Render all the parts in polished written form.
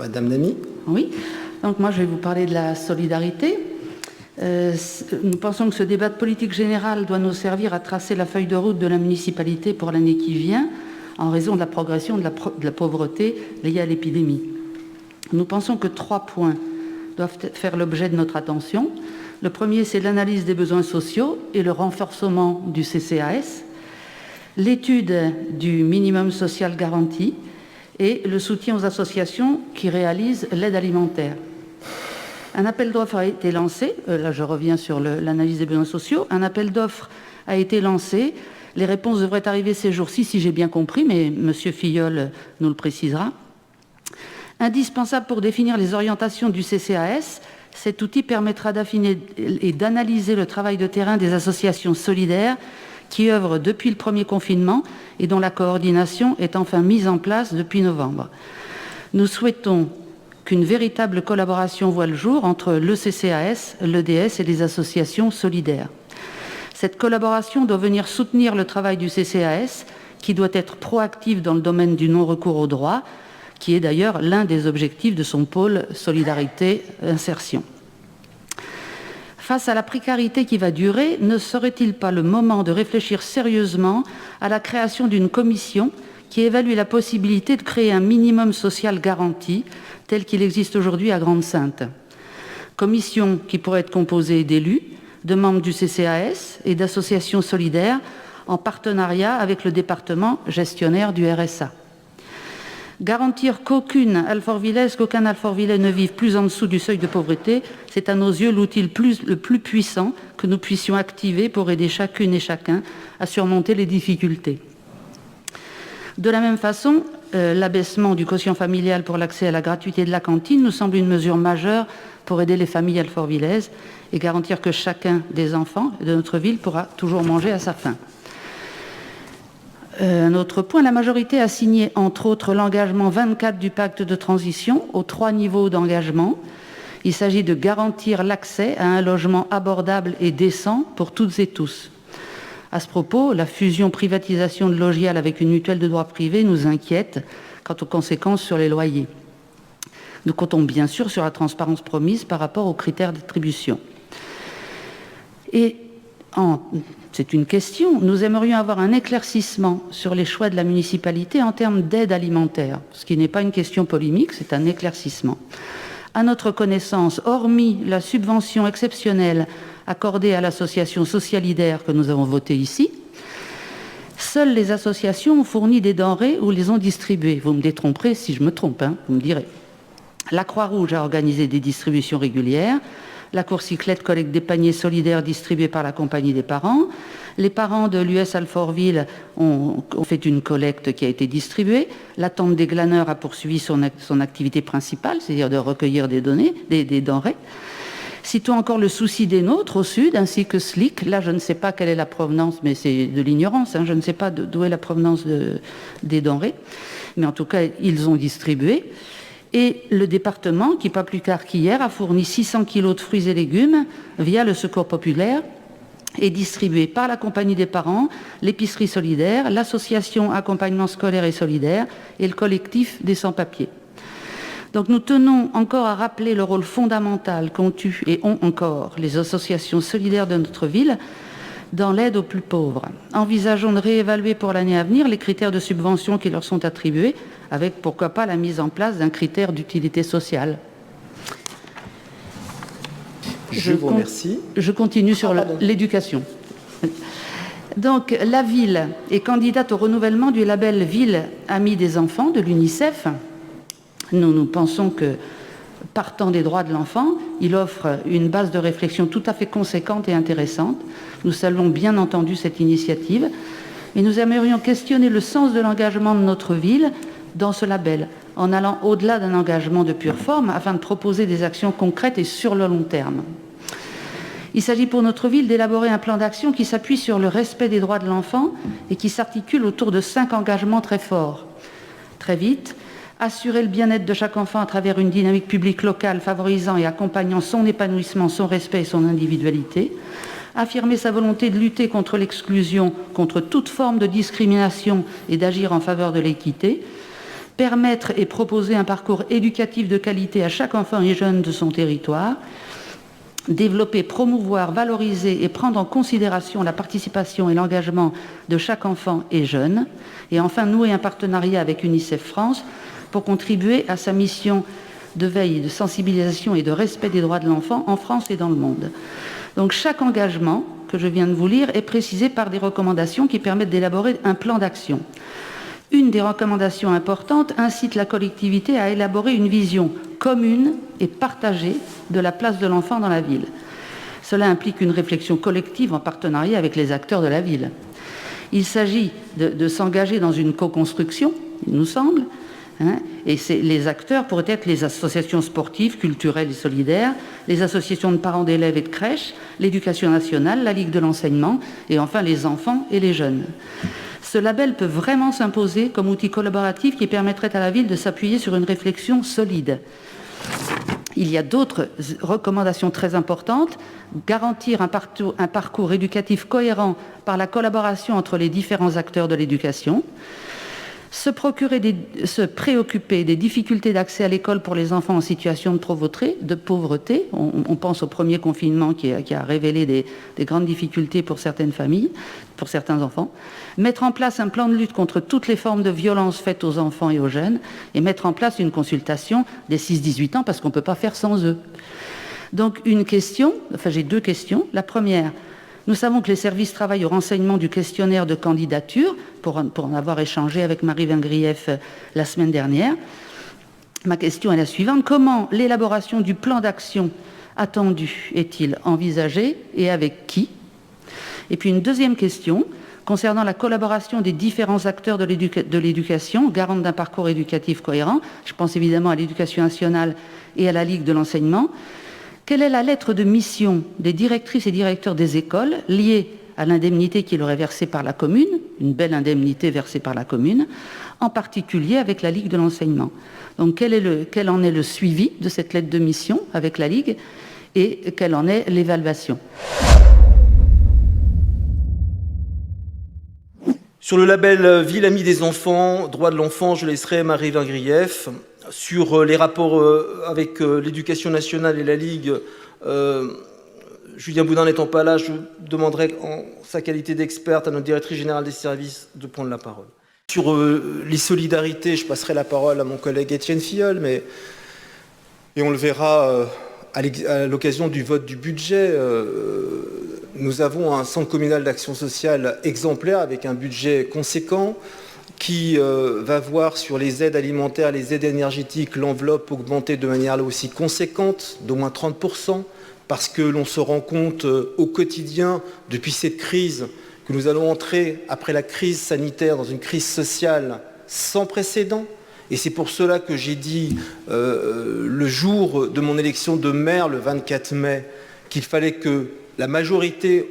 Madame Namy. Oui, donc moi je vais vous parler de la solidarité. Nous pensons que ce débat de politique générale doit nous servir à tracer la feuille de route de la municipalité pour l'année qui vient, en raison de la progression de la pauvreté liée à l'épidémie. Nous pensons que 3 points doivent faire l'objet de notre attention. Le premier, c'est l'analyse des besoins sociaux et le renforcement du CCAS, l'étude du minimum social garanti et le soutien aux associations qui réalisent l'aide alimentaire. Un appel d'offres a été lancé, là je reviens sur l'analyse des besoins sociaux, un appel d'offres a été lancé, les réponses devraient arriver ces jours-ci si j'ai bien compris, mais M. Filleul nous le précisera. Indispensable pour définir les orientations du CCAS, cet outil permettra d'affiner et d'analyser le travail de terrain des associations solidaires qui œuvrent depuis le premier confinement et dont la coordination est enfin mise en place depuis novembre. Nous souhaitons qu'une véritable collaboration voit le jour entre le CCAS, l'EDS et les associations solidaires. Cette collaboration doit venir soutenir le travail du CCAS, qui doit être proactif dans le domaine du non-recours au droit, qui est d'ailleurs l'un des objectifs de son pôle Solidarité Insertion. Face à la précarité qui va durer, ne serait-il pas le moment de réfléchir sérieusement à la création d'une commission qui évalue la possibilité de créer un minimum social garanti, tel qu'il existe aujourd'hui à Grande-Synthe. Commission qui pourrait être composée d'élus, de membres du CCAS et d'associations solidaires en partenariat avec le département gestionnaire du RSA. Garantir qu'aucun Alfortvillais ne vive plus en dessous du seuil de pauvreté, c'est à nos yeux l'outil le plus puissant que nous puissions activer pour aider chacune et chacun à surmonter les difficultés. De la même façon, l'abaissement du quotient familial pour l'accès à la gratuité de la cantine nous semble une mesure majeure pour aider les familles alfortvillaises et garantir que chacun des enfants de notre ville pourra toujours manger à sa faim. Un autre point, la majorité a signé entre autres l'engagement 24 du pacte de transition aux 3 niveaux d'engagement. Il s'agit de garantir l'accès à un logement abordable et décent pour toutes et tous. À ce propos, la fusion-privatisation de Logial avec une mutuelle de droit privé nous inquiète quant aux conséquences sur les loyers. Nous comptons bien sûr sur la transparence promise par rapport aux critères d'attribution. Et c'est une question, nous aimerions avoir un éclaircissement sur les choix de la municipalité en termes d'aide alimentaire, ce qui n'est pas une question polémique, c'est un éclaircissement. À notre connaissance, hormis la subvention exceptionnelle accordée à l'association Socialidaire que nous avons votée ici, seules les associations ont fourni des denrées ou les ont distribuées. Vous me détromperez si je me trompe, vous me direz. La Croix-Rouge a organisé des distributions régulières. La Courcyclette collecte des paniers solidaires distribués par la compagnie des parents. Les parents de l'US Alfortville ont fait une collecte qui a été distribuée. La tente des glaneurs a poursuivi son activité principale, c'est-à-dire de recueillir des denrées. Citons encore le Souci des Nôtres au sud, ainsi que SLIC. Là, je ne sais pas quelle est la provenance, mais c'est de l'ignorance. Je ne sais pas d'où est la provenance des denrées. Mais en tout cas, ils ont distribué. Et le département, qui pas plus tard qu'hier, a fourni 600 kilos de fruits et légumes via le Secours populaire et distribué par la compagnie des parents, l'épicerie solidaire, l'association accompagnement scolaire et solidaire et le collectif des sans-papiers. Donc nous tenons encore à rappeler le rôle fondamental qu'ont eu et ont encore les associations solidaires de notre ville dans l'aide aux plus pauvres. Envisageons de réévaluer pour l'année à venir les critères de subvention qui leur sont attribués, avec pourquoi pas la mise en place d'un critère d'utilité sociale. Je vous remercie. Je continue sur l'éducation. Donc la ville est candidate au renouvellement du label Ville Amie des enfants de l'UNICEF. Nous pensons que, partant des droits de l'enfant, il offre une base de réflexion tout à fait conséquente et intéressante. Nous saluons bien entendu cette initiative, mais nous aimerions questionner le sens de l'engagement de notre ville dans ce label, en allant au-delà d'un engagement de pure forme, afin de proposer des actions concrètes et sur le long terme. Il s'agit pour notre ville d'élaborer un plan d'action qui s'appuie sur le respect des droits de l'enfant et qui s'articule autour de 5 engagements très forts. Très vite, assurer le bien-être de chaque enfant à travers une dynamique publique locale favorisant et accompagnant son épanouissement, son respect et son individualité. Affirmer sa volonté de lutter contre l'exclusion, contre toute forme de discrimination et d'agir en faveur de l'équité. permettre et proposer un parcours éducatif de qualité à chaque enfant et jeune de son territoire, développer, promouvoir, valoriser et prendre en considération la participation et l'engagement de chaque enfant et jeune, et enfin nouer un partenariat avec UNICEF France pour contribuer à sa mission de veille, de sensibilisation et de respect des droits de l'enfant en France et dans le monde. Donc chaque engagement que je viens de vous lire est précisé par des recommandations qui permettent d'élaborer un plan d'action. Une des recommandations importantes incite la collectivité à élaborer une vision commune et partagée de la place de l'enfant dans la ville. Cela implique une réflexion collective en partenariat avec les acteurs de la ville. Il s'agit de s'engager dans une co-construction, il nous semble, et les acteurs pourraient être les associations sportives, culturelles et solidaires, les associations de parents d'élèves et de crèches, l'éducation nationale, la Ligue de l'enseignement, et enfin les enfants et les jeunes. Ce label peut vraiment s'imposer comme outil collaboratif qui permettrait à la ville de s'appuyer sur une réflexion solide. Il y a d'autres recommandations très importantes. Garantir un parcours éducatif cohérent par la collaboration entre les différents acteurs de l'éducation. Se préoccuper des difficultés d'accès à l'école pour les enfants en situation de pauvreté. On pense au premier confinement qui a révélé des grandes difficultés pour certaines familles, pour certains enfants. Mettre en place un plan de lutte contre toutes les formes de violence faites aux enfants et aux jeunes, et mettre en place une consultation des 6-18 ans parce qu'on ne peut pas faire sans eux. Donc j'ai deux questions. La première, nous savons que les services travaillent au renseignement du questionnaire de candidature, pour en avoir échangé avec Marie Vingrief la semaine dernière. Ma question est la suivante. Comment l'élaboration du plan d'action attendu est-il envisagé et avec qui? Et puis une deuxième question concernant la collaboration des différents acteurs de l'éducation, garante d'un parcours éducatif cohérent. Je pense évidemment à l'Éducation nationale et à la Ligue de l'enseignement. Quelle est la lettre de mission des directrices et directeurs des écoles liée à l'indemnité qui leur est versée par la commune, une belle indemnité versée par la commune, en particulier avec la Ligue de l'enseignement? Donc quel en est le suivi de cette lettre de mission avec la Ligue et quelle en est l'évaluation? Sur le label Ville amie des enfants, droits de l'enfant, je laisserai Marie Vingrief. Sur les rapports avec l'Éducation nationale et la Ligue, Julien Boudin n'étant pas là, je demanderai en sa qualité d'experte à notre directrice générale des services de prendre la parole. Sur les solidarités, je passerai la parole à mon collègue Étienne Filleul, et on le verra à l'occasion du vote du budget. Nous avons un centre communal d'action sociale exemplaire avec un budget conséquent qui va voir sur les aides alimentaires, les aides énergétiques, l'enveloppe augmenter de manière là aussi conséquente, d'au moins 30%, parce que l'on se rend compte au quotidien, depuis cette crise, que nous allons entrer, après la crise sanitaire, dans une crise sociale sans précédent. Et c'est pour cela que j'ai dit, le jour de mon élection de maire, le 24 mai, qu'il fallait que la majorité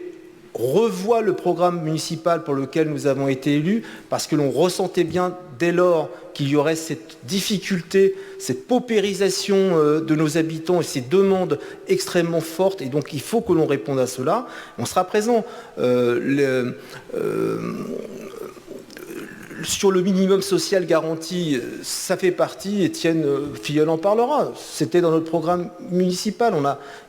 revoie le programme municipal pour lequel nous avons été élus, parce que l'on ressentait bien dès lors qu'il y aurait cette difficulté, cette paupérisation de nos habitants et ces demandes extrêmement fortes, et donc il faut que l'on réponde à cela. On sera présent. Sur le minimum social garanti, ça fait partie, Étienne Filleul en parlera, c'était dans notre programme municipal.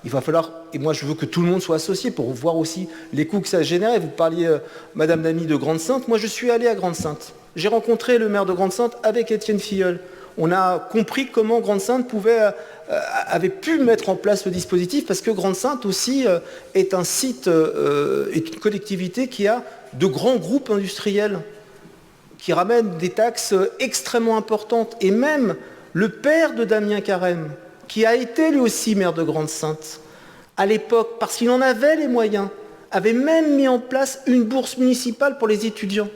Il va falloir, et moi je veux que tout le monde soit associé pour voir aussi les coûts que ça génère. Vous parliez, Madame Lamy, de Grande-Synthe. Moi je suis allé à Grande-Synthe. J'ai rencontré le maire de Grande-Synthe avec Étienne Filleul. On a compris comment Grande-Synthe avait pu mettre en place le dispositif, parce que Grande-Synthe aussi est un site, est une collectivité qui a de grands groupes industriels qui ramènent des taxes extrêmement importantes. Et même le père de Damien Carême, qui a été lui aussi maire de Grande-Synthe, à l'époque, parce qu'il en avait les moyens, avait même mis en place une bourse municipale pour les étudiants.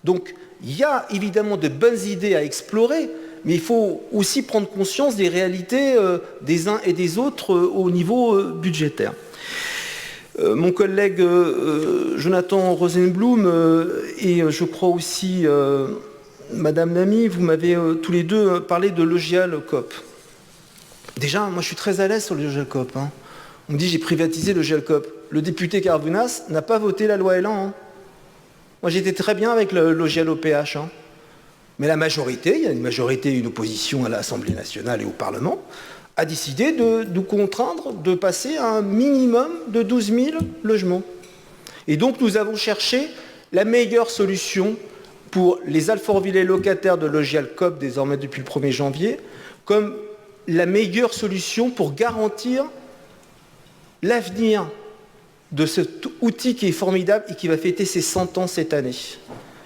Donc, il y a évidemment de bonnes idées à explorer, mais il faut aussi prendre conscience des réalités des uns et des autres au niveau budgétaire. Mon collègue Jonathan Rosenblum et je crois aussi Madame Lamy, vous m'avez tous les deux parlé de Logial Coop. Déjà, moi je suis très à l'aise sur le Logial Coop. On me dit j'ai privatisé le Logial Coop. Le député Carvounas n'a pas voté la loi Elan. Moi j'étais très bien avec le Logial OPH. Mais la majorité, il y a une majorité et une opposition à l'Assemblée nationale et au Parlement, a décidé de nous contraindre de passer à un minimum de 12 000 logements. Et donc nous avons cherché la meilleure solution pour les Alfortvillais locataires de Logial Coop, désormais depuis le 1er janvier, comme la meilleure solution pour garantir l'avenir de cet outil qui est formidable et qui va fêter ses 100 ans cette année.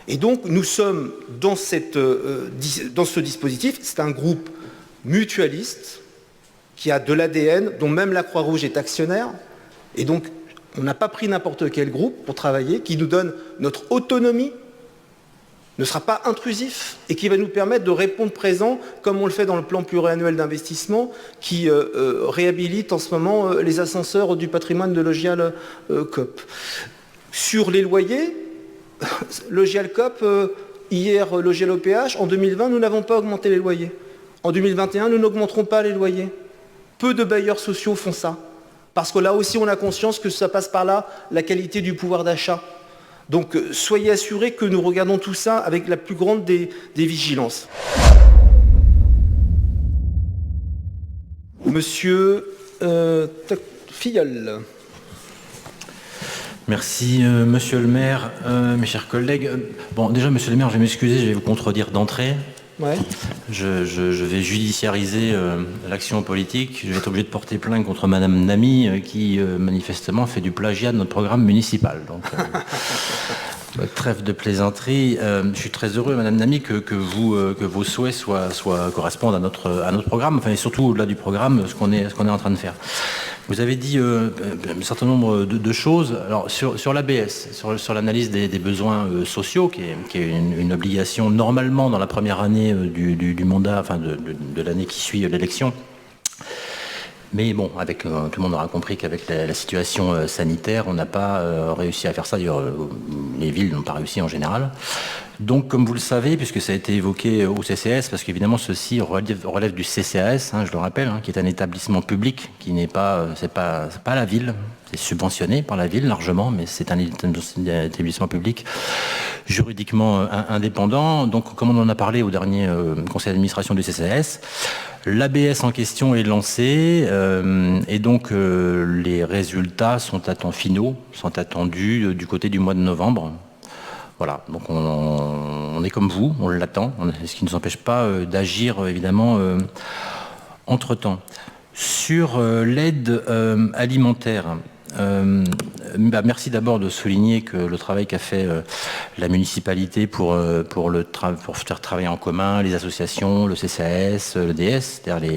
Et donc, nous sommes dans ce dispositif. C'est un groupe mutualiste qui a de l'ADN, dont même la Croix-Rouge est actionnaire. Et donc, on n'a pas pris n'importe quel groupe pour travailler, qui nous donne notre autonomie, ne sera pas intrusif et qui va nous permettre de répondre présent, comme on le fait dans le plan pluriannuel d'investissement, qui réhabilite en ce moment les ascenseurs du patrimoine de Logial Coop. Sur les loyers, Logial Coop, hier Logial OPH, en 2020, nous n'avons pas augmenté les loyers. En 2021, nous n'augmenterons pas les loyers. Peu de bailleurs sociaux font ça. Parce que là aussi, on a conscience que ça passe par là, la qualité du pouvoir d'achat. Donc, soyez assurés que nous regardons tout ça avec la plus grande des vigilances. Monsieur Filleul. Merci, monsieur le maire, mes chers collègues. Bon, déjà, monsieur le maire, je vais m'excuser, je vais vous contredire d'entrée. Ouais. Je vais judiciariser l'action politique. Je vais être obligé de porter plainte contre madame Namy qui, manifestement, fait du plagiat de notre programme municipal. Donc, trêve de plaisanterie. Je suis très heureux, madame Namy, que vos souhaits correspondent à notre programme, enfin, et surtout au-delà du programme, ce qu'on est en train de faire. Vous avez dit un certain nombre de choses. Alors, sur l'ABS, sur l'analyse des besoins sociaux, qui est une obligation normalement dans la première année du mandat, enfin de l'année qui suit l'élection. Mais bon, avec tout le monde aura compris qu'avec la situation sanitaire, on n'a pas réussi à faire ça. D'ailleurs, les villes n'ont pas réussi en général. Donc, comme vous le savez, puisque ça a été évoqué au CCAS, parce qu'évidemment, ceci relève du CCAS, je le rappelle, qui est un établissement public qui n'est pas, c'est pas la ville, c'est subventionné par la ville largement, mais c'est un établissement public juridiquement indépendant. Donc, comme on en a parlé au dernier conseil d'administration du CCAS, l'ABS en question est lancé et donc les résultats sont attendus du côté du mois de novembre. Voilà, donc on est comme vous, on l'attend, ce qui ne nous empêche pas d'agir évidemment entre-temps. Sur l'aide alimentaire, merci d'abord de souligner que le travail qu'a fait la municipalité pour faire travailler en commun les associations, le CCAS, le DS, c'est-à-dire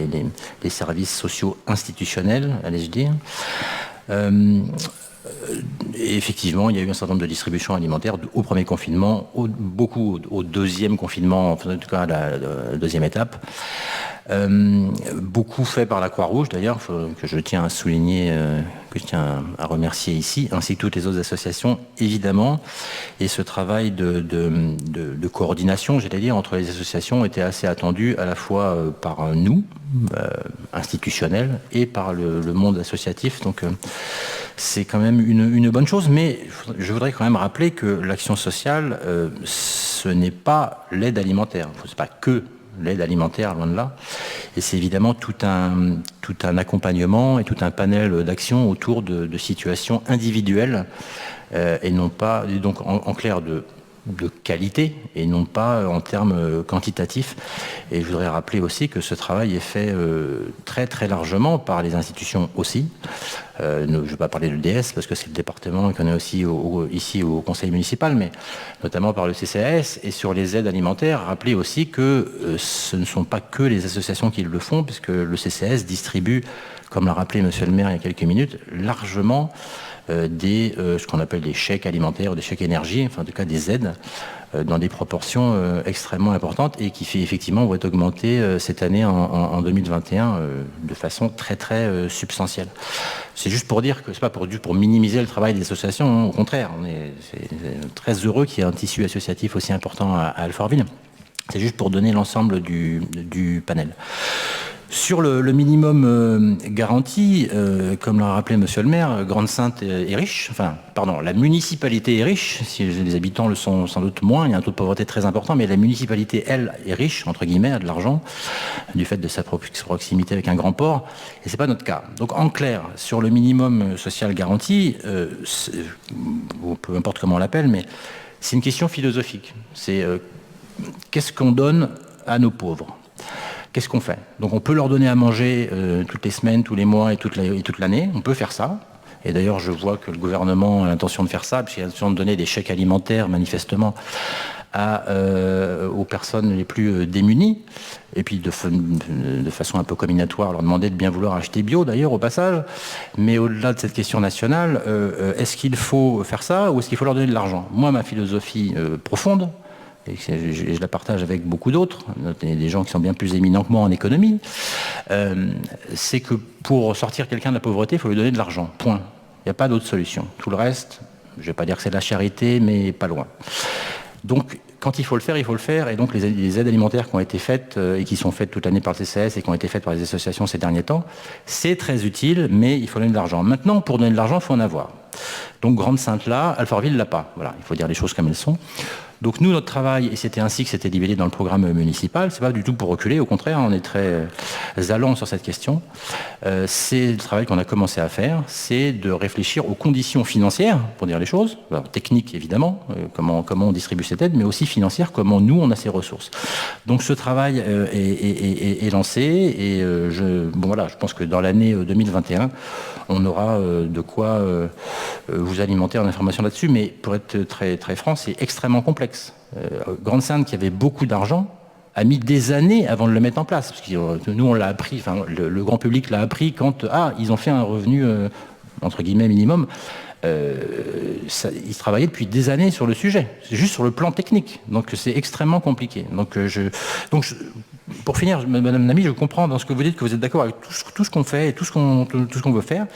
les services sociaux institutionnels, allais-je dire. Et effectivement, il y a eu un certain nombre de distributions alimentaires au premier confinement, beaucoup au deuxième confinement, en tout cas à la deuxième étape. Beaucoup fait par la Croix-Rouge d'ailleurs, que je tiens à souligner, que je tiens à remercier ici, ainsi que toutes les autres associations évidemment. Et ce travail de coordination, j'allais dire, entre les associations était assez attendu à la fois par nous, institutionnels, et par le monde associatif. Donc c'est quand même une bonne chose, mais je voudrais quand même rappeler que l'action sociale, ce n'est pas l'aide alimentaire, c'est pas que l'aide alimentaire, loin de là. Et c'est évidemment tout un accompagnement et tout un panel d'actions autour de situations individuelles et non pas, donc en clair, de qualité et non pas en termes quantitatifs. Et je voudrais rappeler aussi que ce travail est fait très très largement par les institutions aussi. Je ne vais pas parler de DS parce que c'est le département qu'on est aussi ici au conseil municipal, mais notamment par le CCAS. Et sur les aides alimentaires, rappelez aussi que ce ne sont pas que les associations qui le font, puisque le CCAS distribue, comme l'a rappelé monsieur le maire il y a quelques minutes, largement ce qu'on appelle des chèques alimentaires ou des chèques énergie, enfin en tout cas des aides dans des proportions extrêmement importantes et qui effectivement vont être augmentées cette année en 2021 de façon très très substantielle. C'est juste pour dire que c'est pas pour minimiser le travail des associations, au contraire, c'est très heureux qu'il y ait un tissu associatif aussi important à Alfortville. C'est juste pour donner l'ensemble du panel. Sur le minimum garanti, comme l'a rappelé Monsieur le maire, Grande-Synthe est riche, la municipalité est riche, si les habitants le sont sans doute moins, il y a un taux de pauvreté très important, mais la municipalité, elle, est riche, entre guillemets, a de l'argent, du fait de sa proximité avec un grand port, et c'est pas notre cas. Donc en clair, sur le minimum social garanti, peu importe comment on l'appelle, mais c'est une question philosophique. C'est qu'est-ce qu'on donne à nos pauvres ? Qu'est-ce qu'on fait? Donc on peut leur donner à manger toutes les semaines, tous les mois et toute l'année. On peut faire ça. Et d'ailleurs, je vois que le gouvernement a l'intention de faire ça, puisqu'il a l'intention de donner des chèques alimentaires, manifestement, aux personnes les plus démunies. Et puis de façon un peu combinatoire, leur demander de bien vouloir acheter bio, d'ailleurs, au passage. Mais au-delà de cette question nationale, est-ce qu'il faut faire ça ou est-ce qu'il faut leur donner de l'argent? Moi, ma philosophie profonde, et je la partage avec beaucoup d'autres, des gens qui sont bien plus éminents que moi en économie, c'est que pour sortir quelqu'un de la pauvreté, il faut lui donner de l'argent, point. Il n'y a pas d'autre solution. Tout le reste, je ne vais pas dire que c'est de la charité, mais pas loin. Donc, quand il faut le faire, il faut le faire. Et donc, les aides alimentaires qui ont été faites et qui sont faites toute l'année par le CCAS et qui ont été faites par les associations ces derniers temps, c'est très utile, mais il faut donner de l'argent. Maintenant, pour donner de l'argent, il faut en avoir. Donc, Grande-Synthe là, Alfortville l'a pas. Voilà, il faut dire les choses comme elles sont. Donc nous, notre travail, et c'était ainsi que c'était libellé dans le programme municipal, c'est pas du tout pour reculer, au contraire, on est très allant sur cette question. C'est le travail qu'on a commencé à faire, c'est de réfléchir aux conditions financières, pour dire les choses, alors, techniques évidemment, comment on distribue cette aide, mais aussi financières, comment nous, on a ces ressources. Donc ce travail est lancé, et je pense que dans l'année 2021, on aura de quoi vous alimenter en information là-dessus, mais pour être très, très franc, c'est extrêmement complexe. Grande-Synthe, qui avait beaucoup d'argent, a mis des années avant de le mettre en place. Parce que nous, on l'a appris, le grand public l'a appris quand ils ont fait un revenu, entre guillemets, minimum. Ils travaillaient depuis des années sur le sujet. C'est juste sur le plan technique. Donc c'est extrêmement compliqué. Pour finir, Madame Namy, je comprends dans ce que vous dites que vous êtes d'accord avec tout ce qu'on fait et tout ce qu'on veut faire,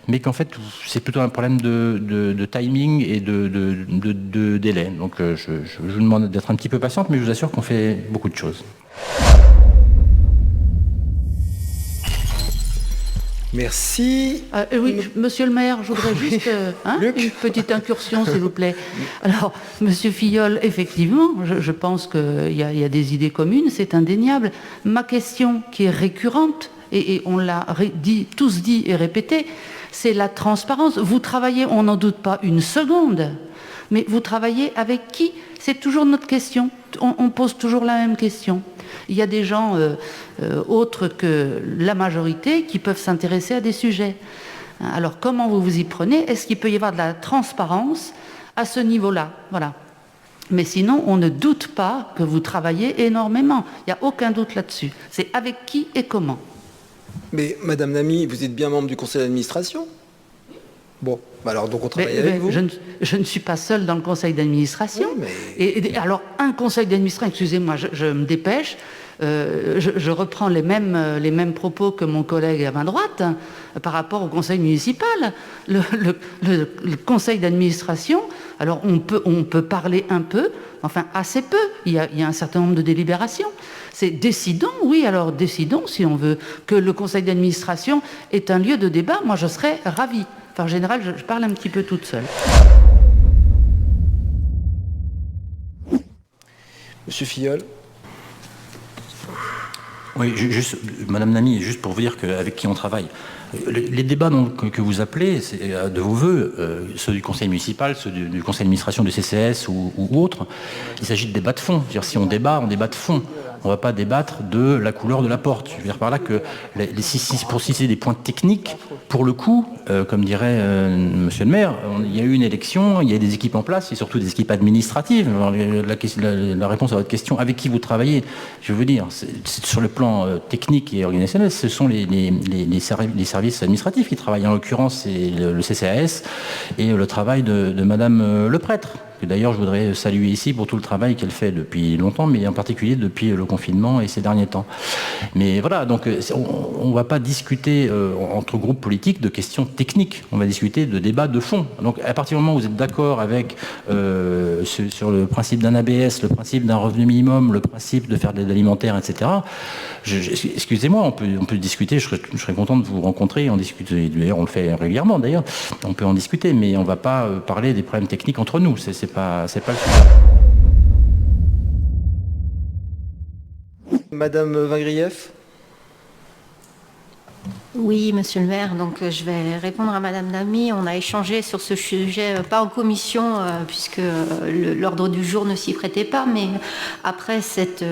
mais qu'en fait, c'est plutôt un problème de timing et de délai. Donc je vous demande d'être un petit peu patiente, mais je vous assure qu'on fait beaucoup de choses. Merci. Oui, monsieur le maire, je voudrais juste une petite incursion, s'il vous plaît. Alors, monsieur Filleul, effectivement, je pense qu'il y a des idées communes, c'est indéniable. Ma question qui est récurrente, et on l'a tous dit et répété, c'est la transparence. Vous travaillez, on n'en doute pas une seconde, mais vous travaillez avec qui? C'est toujours notre question. On pose toujours la même question. Il y a des gens autres que la majorité qui peuvent s'intéresser à des sujets. Alors, comment vous vous y prenez? Est-ce qu'il peut y avoir de la transparence à ce niveau-là? Voilà. Mais sinon, on ne doute pas que vous travaillez énormément. Il n'y a aucun doute là-dessus. C'est avec qui et comment. Mais Madame Namy, vous êtes bien membre du conseil d'administration? Bon, alors donc on travaille avec vous. Je ne suis pas seule dans le conseil d'administration. Oui, mais... et alors, un conseil d'administration, excusez-moi, je me dépêche, je reprends les mêmes propos que mon collègue à ma droite par rapport au conseil municipal. Le conseil d'administration, alors on peut parler un peu, enfin assez peu, il y a un certain nombre de délibérations. C'est décidons, oui, alors décidons si on veut que le conseil d'administration est un lieu de débat, moi je serais ravie. En général, je parle un petit peu toute seule. Monsieur Filleul. Oui, juste, Madame Namy, juste pour vous dire avec qui on travaille. Les débats que vous appelez, c'est de vos voeux, ceux du conseil municipal, ceux du conseil d'administration du CCS ou autres, il s'agit de débats de fond. C'est-à-dire, si on débat de fond. On ne va pas débattre de la couleur de la porte. Je veux dire par là que pour citer des points techniques, pour le coup, comme dirait Monsieur le maire, il y a eu une élection, il y a des équipes en place, et surtout des équipes administratives. Alors, la réponse à votre question, avec qui vous travaillez, je veux dire, c'est sur le plan technique et organisationnel, ce sont les services administratifs qui travaillent. En l'occurrence, c'est le CCAS et le travail de Madame le prêtre, que d'ailleurs je voudrais saluer ici pour tout le travail qu'elle fait depuis longtemps, mais en particulier depuis le confinement et ces derniers temps. Mais voilà, donc on ne va pas discuter entre groupes politiques de questions techniques, on va discuter de débats de fond. Donc à partir du moment où vous êtes d'accord avec sur le principe d'un ABS, le principe d'un revenu minimum, le principe de faire de l'aide alimentaire, etc., excusez-moi, on peut discuter, je serais content de vous rencontrer, on discute, d'ailleurs on le fait régulièrement d'ailleurs, on peut en discuter, mais on ne va pas parler des problèmes techniques entre nous, c'est pas le sujet. Madame Vingrief. Oui, monsieur le maire, donc je vais répondre à madame Namy. On a échangé sur ce sujet, pas en commission, puisque l'ordre du jour ne s'y prêtait pas, mais après cette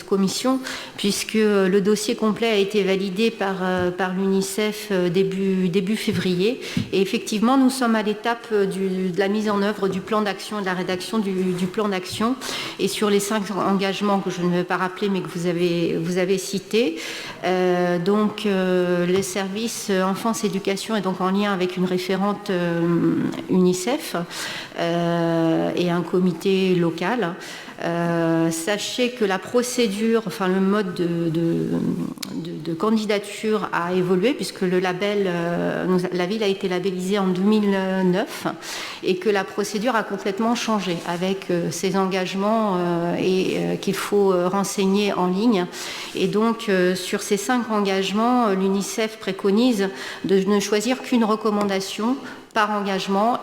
commission, puisque le dossier complet a été validé par l'UNICEF début février. Et effectivement, nous sommes à l'étape de la mise en œuvre du plan d'action, de la rédaction du plan d'action. Et sur les 5 engagements que je ne vais pas rappeler, mais que vous avez cités, les services enfance éducation est donc en lien avec une référente UNICEF et un comité local. Sachez que la procédure, enfin le mode de candidature a évolué puisque le label, la ville a été labellisée en 2009 et que la procédure a complètement changé avec ces engagements qu'il faut renseigner en ligne. Et donc sur ces 5 engagements, l'UNICEF préconise de ne choisir qu'une recommandation par engagement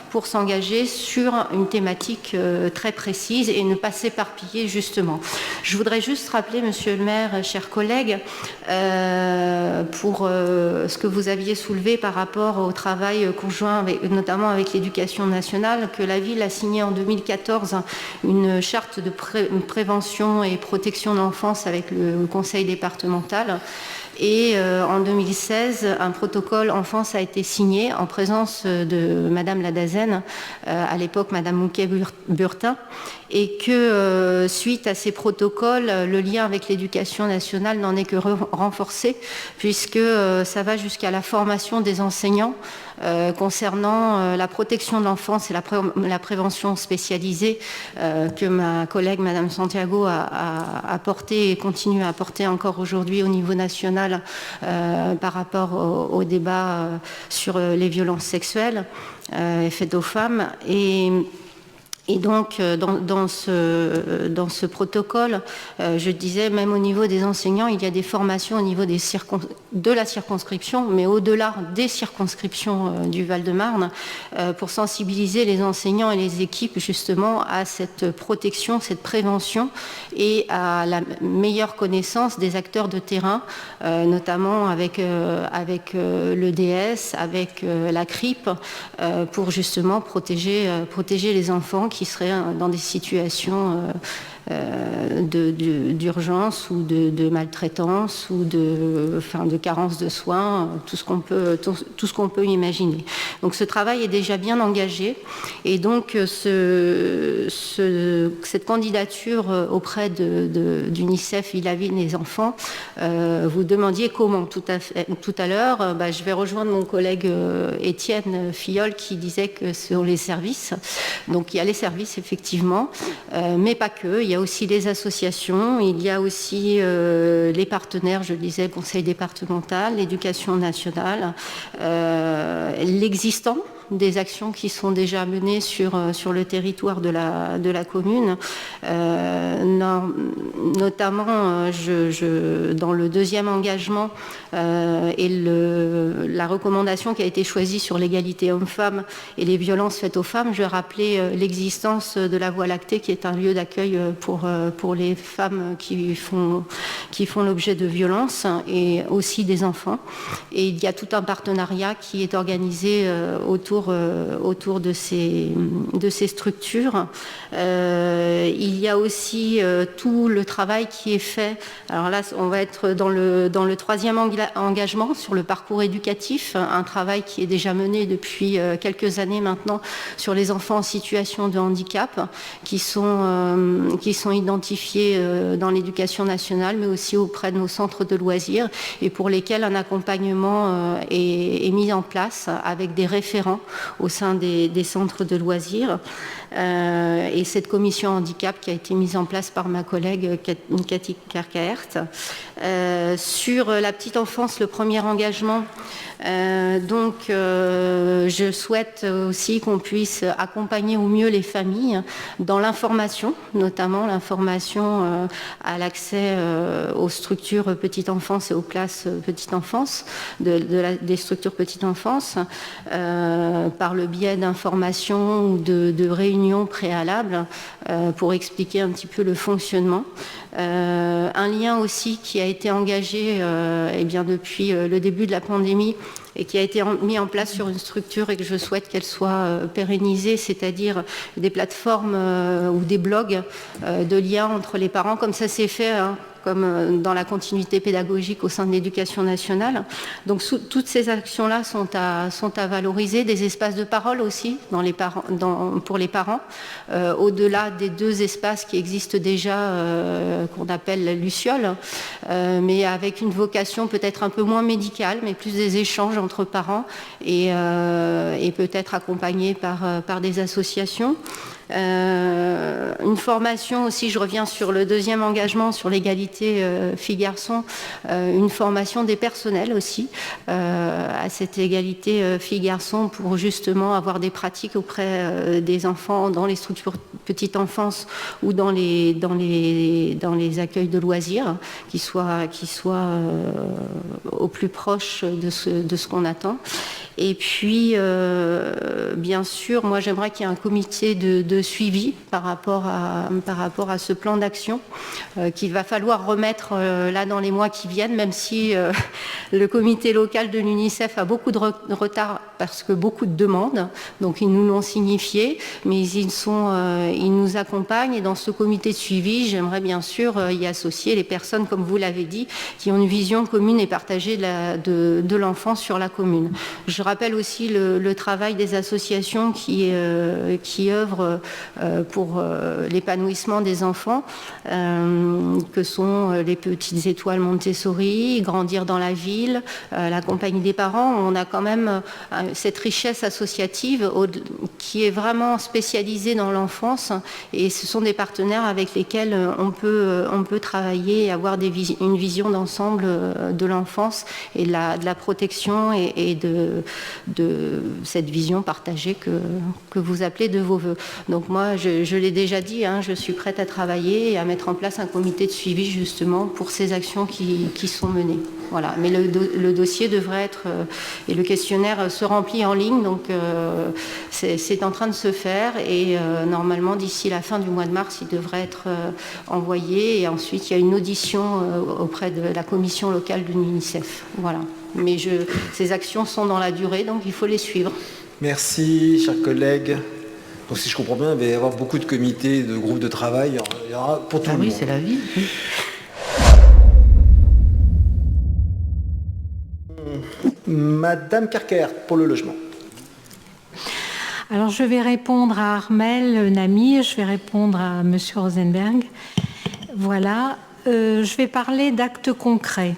pour s'engager sur une thématique très précise et ne pas s'éparpiller justement. Je voudrais juste rappeler, monsieur le maire, chers collègues, pour ce que vous aviez soulevé par rapport au travail conjoint, notamment avec l'éducation nationale, que la ville a signé en 2014 une charte de prévention et protection de l'enfance avec le conseil départemental. Et en 2016, un protocole enfance a été signé en présence de Madame Ladazen, à l'époque Madame Mouquet-Burtin, et que suite à ces protocoles, le lien avec l'éducation nationale n'en est que renforcé, puisque ça va jusqu'à la formation des enseignants concernant la protection de l'enfance et la prévention spécialisée que ma collègue Madame Santiago a apporté et continue à apporter encore aujourd'hui au niveau national par rapport au débat sur les violences sexuelles faites aux femmes. Et donc, dans ce protocole, je disais, même au niveau des enseignants, il y a des formations au niveau de la circonscription, mais au-delà des circonscriptions du Val-de-Marne, pour sensibiliser les enseignants et les équipes justement à cette protection, cette prévention et à la meilleure connaissance des acteurs de terrain, notamment avec l'EDS, avec la CRIP, pour justement protéger les enfants qui seraient dans des situations d'urgence ou de maltraitance ou de carence de soins, tout ce qu'on peut imaginer. Donc ce travail est déjà bien engagé et donc cette candidature auprès d'UNICEF Ville-à-Ville les enfants, vous demandiez comment tout à l'heure, je vais rejoindre mon collègue Étienne Filleul qui disait que sur les services, donc il y a les services effectivement, mais pas que, il y a aussi les associations, il y a aussi les partenaires, je le disais, le conseil départemental, l'éducation nationale, l'existant, des actions qui sont déjà menées sur le territoire de la commune. Notamment, dans le deuxième engagement et la recommandation qui a été choisie sur l'égalité homme-femme et les violences faites aux femmes, je vais rappeler l'existence de la Voie lactée qui est un lieu d'accueil pour les femmes qui font l'objet de violences et aussi des enfants. Et il y a tout un partenariat qui est organisé autour de ces structures. Il y a aussi tout le travail qui est fait. Alors là, on va être dans le troisième engagement sur le parcours éducatif, un travail qui est déjà mené depuis quelques années maintenant sur les enfants en situation de handicap qui sont identifiés dans l'éducation nationale, mais aussi auprès de nos centres de loisirs et pour lesquels un accompagnement est mis en place avec des référents au sein des centres de loisirs. Et cette commission handicap qui a été mise en place par ma collègue Cathy Carcaert. Sur la petite enfance, le premier engagement, je souhaite aussi qu'on puisse accompagner au mieux les familles dans l'information, notamment l'information à l'accès aux structures petite enfance et aux classes petite enfance, des structures petite enfance, par le biais d'informations ou de réunions préalables pour expliquer un petit peu le fonctionnement. Un lien aussi qui a été engagé depuis le début de la pandémie et qui a été mis en place sur une structure et que je souhaite qu'elle soit pérennisée, c'est-à-dire des plateformes ou des blogs de liens entre les parents, comme ça s'est fait comme dans la continuité pédagogique au sein de l'éducation nationale. Donc toutes ces actions-là sont à valoriser, des espaces de parole aussi pour les parents, au-delà des 2 espaces qui existent déjà, qu'on appelle Luciole, mais avec une vocation peut-être un peu moins médicale, mais plus des échanges entre parents et peut-être accompagnés par des associations. Une formation aussi, je reviens sur le 2e engagement sur l'égalité filles-garçons, une formation des personnels aussi à cette égalité filles-garçons pour justement avoir des pratiques auprès des enfants dans les structures petite enfance ou dans les accueils de loisirs qui soient au plus proche de ce qu'on attend. Et puis, bien sûr, moi j'aimerais qu'il y ait un comité de suivi par rapport à ce plan d'action qu'il va falloir remettre là dans les mois qui viennent, même si le comité local de l'UNICEF a beaucoup de retard parce que beaucoup de demandes, donc ils nous l'ont signifié, mais ils nous accompagnent et dans ce comité de suivi, j'aimerais bien sûr y associer les personnes, comme vous l'avez dit, qui ont une vision commune et partagée de l'enfant sur la commune. Je rappelle aussi le travail des associations qui œuvrent pour l'épanouissement des enfants, que sont les Petites Étoiles Montessori, Grandir dans la ville, la Compagnie des parents. On a quand même cette richesse associative qui est vraiment spécialisée dans l'enfance et ce sont des partenaires avec lesquels on peut travailler et avoir une vision d'ensemble de l'enfance et de la protection et de cette vision partagée que vous appelez de vos voeux. Donc moi, je l'ai déjà dit, je suis prête à travailler et à mettre en place un comité de suivi justement pour ces actions qui sont menées. Voilà. Mais le dossier devrait être, et le questionnaire se remplit en ligne, donc c'est en train de se faire et normalement d'ici la fin du mois de mars, il devrait être envoyé et ensuite il y a une audition auprès de la commission locale de l'UNICEF. Voilà. Mais ces actions sont dans la durée, donc il faut les suivre. Merci, chers collègues. Donc si je comprends bien, il va y avoir beaucoup de comités, de groupes de travail. Il y aura pour tout le monde. Oui, c'est la vie. Madame Carcaert, pour le logement. Alors je vais répondre à Armel Nami, je vais répondre à Monsieur Rosenberg. Voilà, je vais parler d'actes concrets.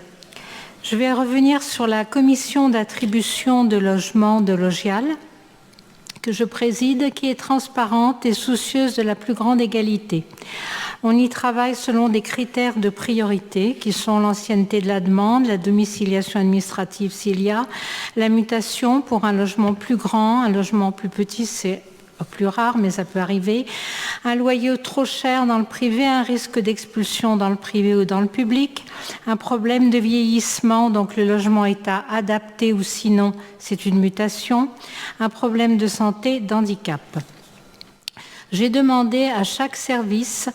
Je vais revenir sur la commission d'attribution de logement de Logial, que je préside, qui est transparente et soucieuse de la plus grande égalité. On y travaille selon des critères de priorité qui sont l'ancienneté de la demande, la domiciliation administrative s'il y a, la mutation pour un logement plus grand, un logement plus petit, c'est plus rare, mais ça peut arriver, un loyer trop cher dans le privé, un risque d'expulsion dans le privé ou dans le public, un problème de vieillissement, donc le logement est à adapter ou sinon c'est une mutation, un problème de santé, d'handicap. J'ai demandé à chaque service,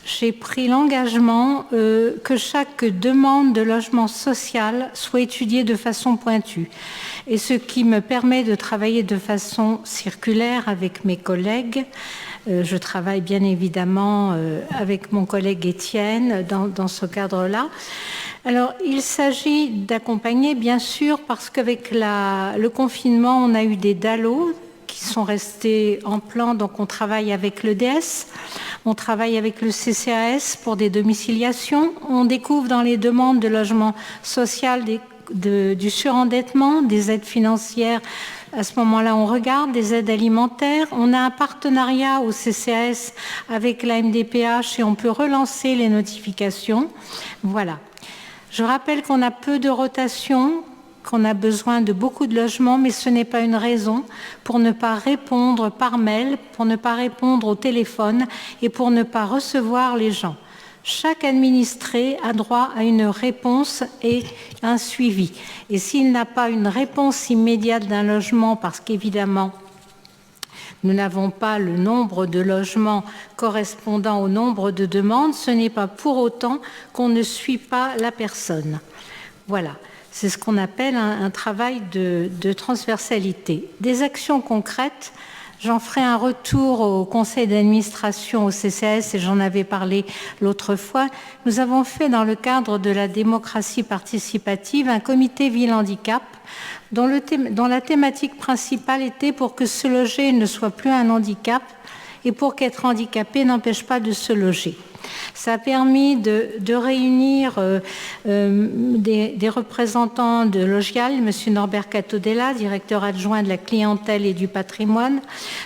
j'ai pris l'engagement que chaque demande de logement social soit étudiée de façon pointue. Et ce qui me permet de travailler de façon circulaire avec mes collègues. Je travaille bien évidemment avec mon collègue Étienne dans ce cadre-là. Alors, il s'agit d'accompagner, bien sûr, parce qu'avec le confinement, on a eu des DALO qui sont restés en plan, donc on travaille avec l'EDS, on travaille avec le CCAS pour des domiciliations, on découvre dans les demandes de logement social du surendettement, des aides financières À ce moment-là, on regarde des aides alimentaires. On a un partenariat au CCAS avec la MDPH et on peut relancer les notifications. Voilà. Je rappelle qu'on a peu de rotation, qu'on a besoin de beaucoup de logements, mais ce n'est pas une raison pour ne pas répondre par mail, pour ne pas répondre au téléphone et pour ne pas recevoir les gens. Chaque administré a droit à une réponse et un suivi. Et s'il n'a pas une réponse immédiate d'un logement, parce qu'évidemment, nous n'avons pas le nombre de logements correspondant au nombre de demandes, ce n'est pas pour autant qu'on ne suit pas la personne. Voilà, c'est ce qu'on appelle un travail de transversalité. Des actions concrètes. J'en ferai un retour au conseil d'administration au CCAS et j'en avais parlé l'autre fois. Nous avons fait dans le cadre de la démocratie participative un comité ville handicap dont la thématique principale était pour que se loger ne soit plus un handicap et pour qu'être handicapé n'empêche pas de se loger. Ça a permis de réunir des représentants de Logial, M. Norbert Catodella, directeur adjoint de la clientèle et du patrimoine,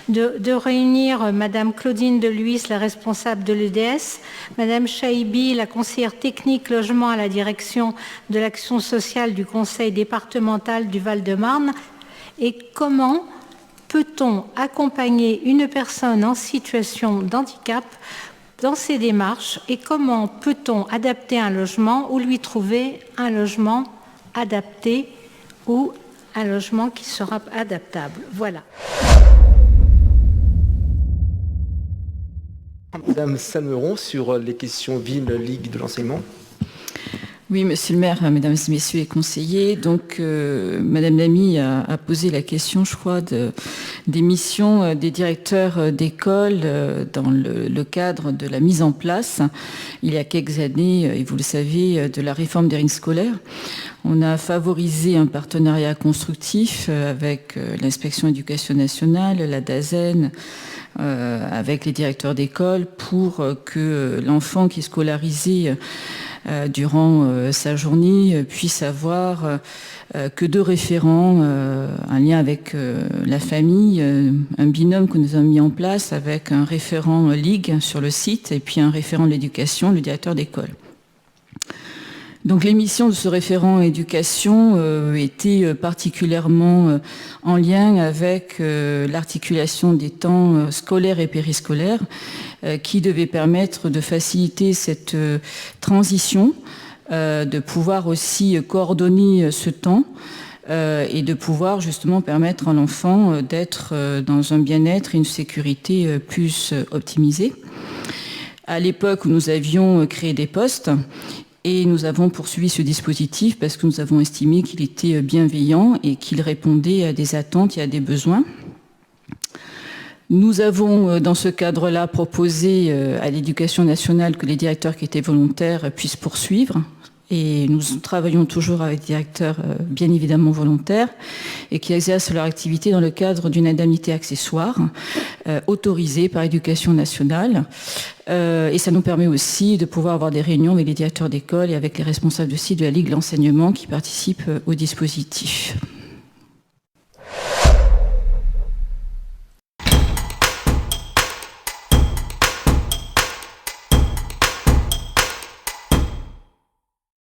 de réunir Mme Claudine Deluis, la responsable de l'EDS, Mme Chaibi, la conseillère technique logement à la direction de l'action sociale du conseil départemental du Val-de-Marne. Et comment peut-on accompagner une personne en situation d'handicap dans ces démarches et comment peut-on adapter un logement ou lui trouver un logement adapté ou un logement qui sera adaptable. Voilà. Madame Salmeron, sur les questions ville, ligue de l'enseignement. Oui, monsieur le maire, mesdames et messieurs les conseillers. Donc, madame Lamy a posé la question, je crois, des missions des directeurs d'école dans le cadre de la mise en place, il y a quelques années, et vous le savez, de la réforme des rythmes scolaires. On a favorisé un partenariat constructif avec l'inspection éducation nationale, la DAZEN, avec les directeurs d'école pour que l'enfant qui est scolarisé durant sa journée puisse avoir que deux référents, un lien avec la famille, un binôme que nous avons mis en place avec un référent Ligue sur le site et puis un référent de l'éducation, le directeur d'école. Donc les missions de ce référent éducation étaient particulièrement en lien avec l'articulation des temps scolaires et périscolaires qui devait permettre de faciliter cette transition, de pouvoir aussi coordonner ce temps et de pouvoir justement permettre à l'enfant d'être dans un bien-être et une sécurité plus optimisée. À l'époque où nous avions créé des postes, et nous avons poursuivi ce dispositif parce que nous avons estimé qu'il était bienveillant et qu'il répondait à des attentes et à des besoins. Nous avons, dans ce cadre-là, proposé à l'Éducation nationale que les directeurs qui étaient volontaires puissent poursuivre. Et nous travaillons toujours avec des directeurs bien évidemment volontaires et qui exercent leur activité dans le cadre d'une indemnité accessoire autorisée par l'Éducation nationale. Et ça nous permet aussi de pouvoir avoir des réunions avec les directeurs d'école et avec les responsables de site de la Ligue de l'enseignement qui participent au dispositif.